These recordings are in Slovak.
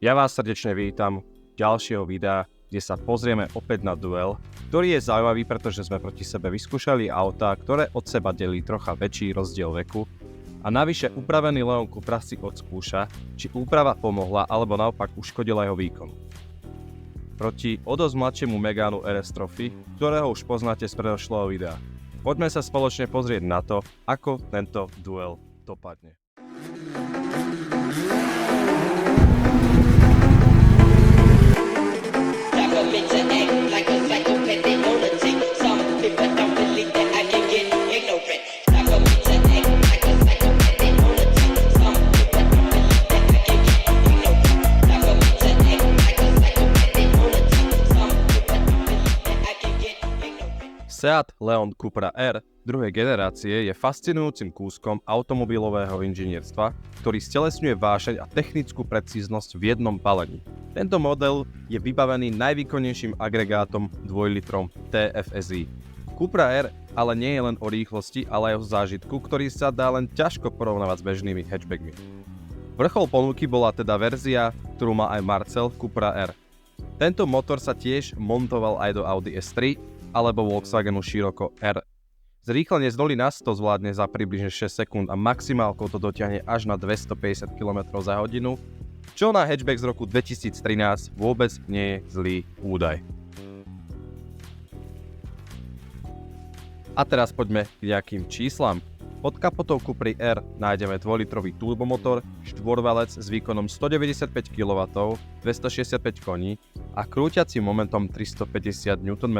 Ja vás srdečne vítam ďalšieho videa, kde sa pozrieme opäť na duel, ktorý je zaujímavý, pretože sme proti sebe vyskúšali autá, ktoré od seba delí trocha väčší rozdiel veku a navyše upravený Leon Cupra si odskúša, či úprava pomohla alebo naopak uškodila jeho výkon. Proti o dosť mladšiemu Meganu RS Trophy, ktorého už poznáte z predošlého videa. Poďme sa spoločne pozrieť na to, ako tento duel dopadne. Seat Leon Cupra R druhej generácie je fascinujúcim kúskom automobilového inžinierstva, ktorý stelesňuje vášeň a technickú precíznosť v jednom balení. Tento model je vybavený najvýkonnejším agregátom 2 litrom TFSI. Cupra R ale nie je len o rýchlosti, ale aj o zážitku, ktorý sa dá len ťažko porovnávať s bežnými hatchbackmi. Vrchol ponuky bola teda verzia, ktorú má aj Marcel Cupra R. Tento motor sa tiež montoval aj do Audi S3 alebo Volkswagenu Scirocco R. Zrýchlenie z 0 na 100 zvládne za približne 6 sekúnd a maximálkou to dotiahne až na 250 km za hodinu, čo na hatchback z roku 2013 vôbec nie je zlý údaj. A teraz poďme k nejakým číslam. Pod kapotou Cupry R nájdeme 2-litrový turbomotor, štvorvalec s výkonom 195 kW, 265 koní a krúťacím momentom 350 Nm.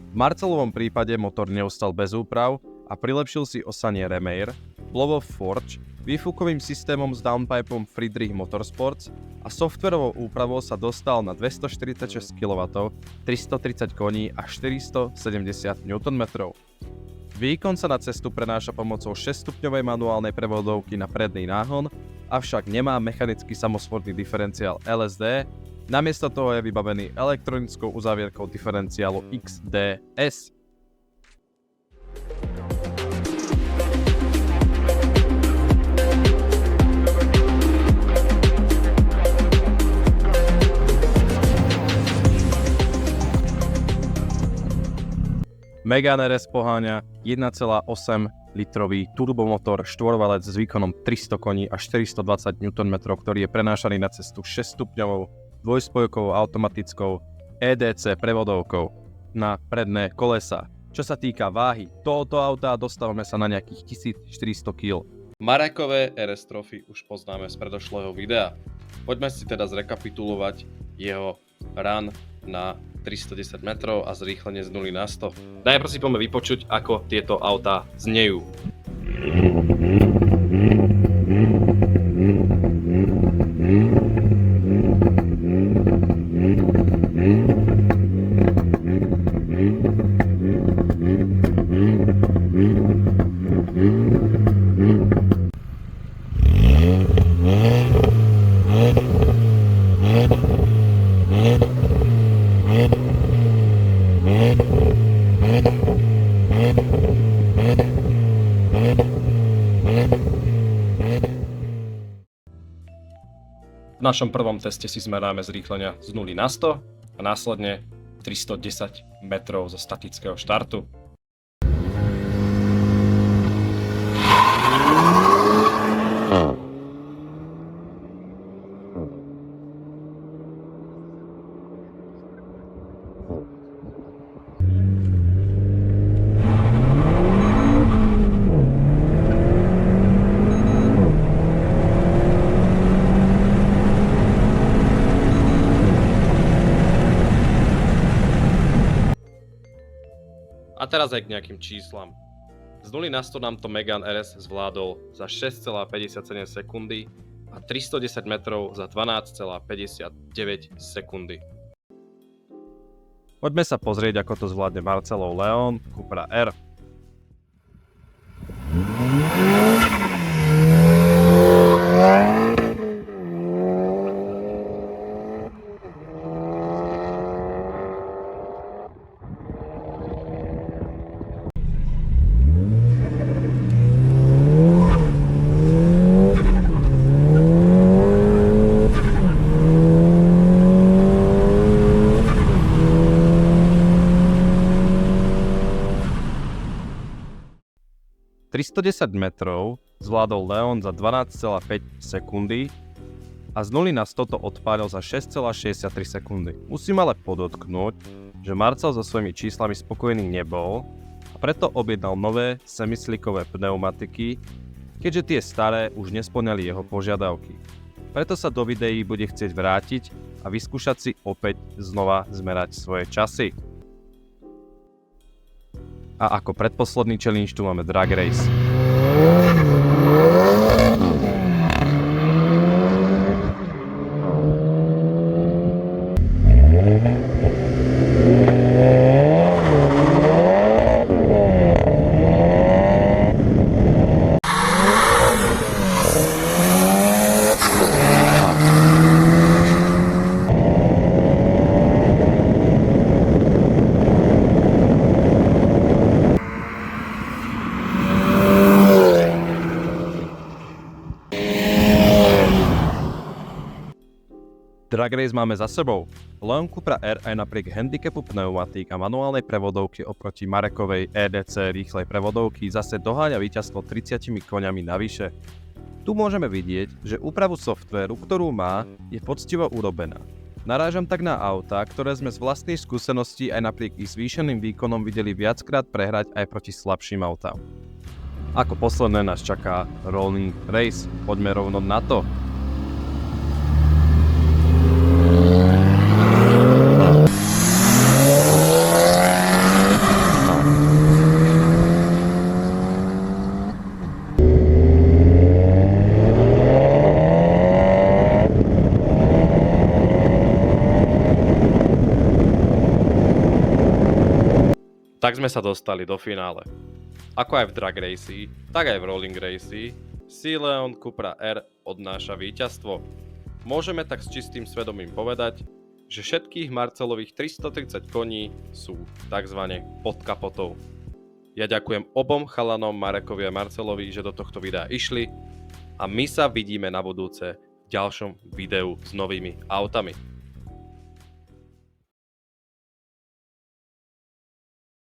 V Marcelovom prípade motor neostal bez úprav a prilepšil si osanie Remair, Blow Forge, výfukovým systémom s downpipom Friedrich Motorsports a softverovou úpravou sa dostal na 246 kW, 330 koní a 470 Nm. Výkon sa na cestu prenáša pomocou 6-stupňovej manuálnej prevodovky na predný náhon, avšak nemá mechanický samosvorný diferenciál LSD, namiesto toho je vybavený elektronickou uzávierkou diferenciálu XDS. Megane RS poháňa 1,8 litrový turbomotor štvorvalec s výkonom 300 koní a 420 Nm, ktorý je prenášaný na cestu 6-stupňovou dvojspojkovou automatickou EDC prevodovkou na predné kolesa. Čo sa týka váhy tohoto auta, dostávame sa na nejakých 1400 kg. Marekové RS Trophy už poznáme z predošlého videa. Poďme si teda zrekapitulovať jeho run na 310 metrov a zrýchlenie z 0 na 100. Najprv si poďme vypočuť, ako tieto autá znejú. V našom prvom teste si zmeráme zrýchlenia z 0 na 100 a následne 310 metrov zo statického štartu. A teraz aj k nejakým číslam. Z 0 na 100 nám to Megane RS zvládol za 6,57 sekundy a 310 metrov za 12,59 sekundy. Poďme sa pozrieť, ako to zvládne Marcelov Leon Cupra R. 210 metrov zvládol Leon za 12,5 sekundy a z 0 na 100 to odpálil za 6,63 sekundy. Musím ale podotknúť, že Marcel so svojimi číslami spokojný nebol a preto objednal nové semislikové pneumatiky, keďže tie staré už nesplňali jeho požiadavky. Preto sa do videí bude chcieť vrátiť a vyskúšať si opäť znova zmerať svoje časy. A ako predposledný challenge tu máme Drag Race. Drag Race máme za sebou. Leon Cupra R aj napriek handicapu pneumatík a manuálnej prevodovky oproti Marekovej EDC rýchlej prevodovky zase doháňa víťazstvo 30 koňami navyše. Tu môžeme vidieť, že úpravu softvéru, ktorú má, je poctivo urobená. Narážam tak na autá, ktoré sme z vlastnej skúsenosti aj napriek ich zvýšeným výkonom videli viackrát prehrať aj proti slabším autám. Ako posledné nás čaká Rolling Race. Poďme rovno na to. Tak sme sa dostali do finále. Ako aj v Drag Race, tak aj v Rolling Race si Leon Cupra R odnáša víťazstvo. Môžeme tak s čistým svedomím povedať, že všetkých Marcelových 330 koní sú tzv. Pod kapotou. Ja ďakujem obom chalanom Marekovi a Marcelovi, že do tohto videa išli a my sa vidíme na budúce v ďalšom videu s novými autami.